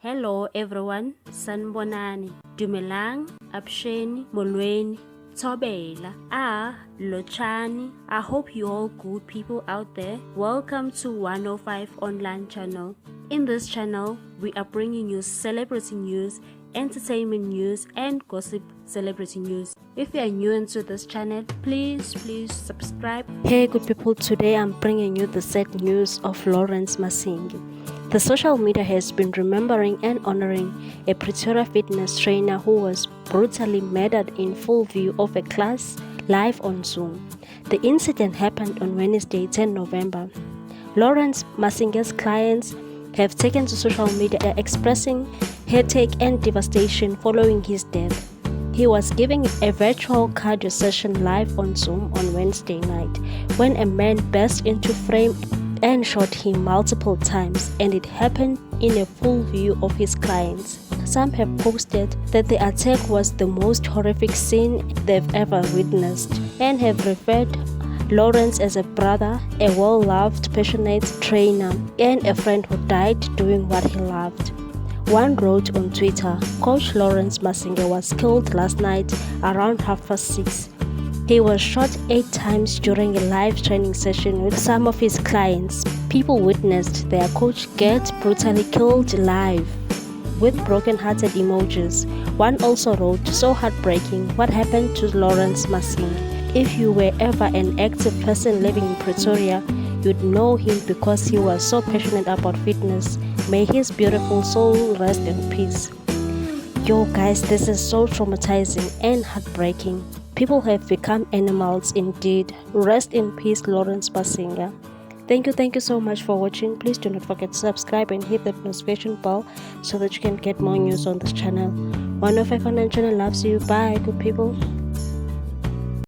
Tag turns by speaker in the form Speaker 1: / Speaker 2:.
Speaker 1: Hello everyone, sanibonani, dumelang, absheni, molweni, thobela, lochani. I hope you all good people out there. Welcome to 105 online channel. In this channel, we are bringing you celebrity news, entertainment news and gossip celebrity news. If you are new into this channel, please subscribe. Hey good people, today I'm bringing you the sad news of Lawrence Masinge. The social media has been remembering and honoring a Pretoria fitness trainer who was brutally murdered in full view of a class live on Zoom. The incident happened on Wednesday, 10 November. Lawrence Masinge's clients have taken to social media expressing heartache and devastation following his death. He was giving a virtual cardio session live on Zoom on Wednesday night when a man burst into frame and shot him multiple times, and it happened in a full view of his clients. Some have posted that the attack was the most horrific scene they've ever witnessed and have referred Lawrence as a brother, a well-loved, passionate trainer, and a friend who died doing what he loved. One wrote on Twitter, "Coach Lawrence Masinge was killed last night around 6:30. He was shot 8 times during a live training session with some of his clients. People witnessed their coach get brutally killed live," with broken-hearted emojis. One also wrote, "So heartbreaking, what happened to Lawrence Masinge? If you were ever an active person living in Pretoria, you'd know him because he was so passionate about fitness. May his beautiful soul rest in peace." Yo guys, this is so traumatizing and heartbreaking. People have become animals indeed. Rest in peace, Lawrence Masinge. Thank you so much for watching. Please do not forget to subscribe and hit that notification bell so that you can get more news on this channel. 105 Online channel loves you. Bye, good people.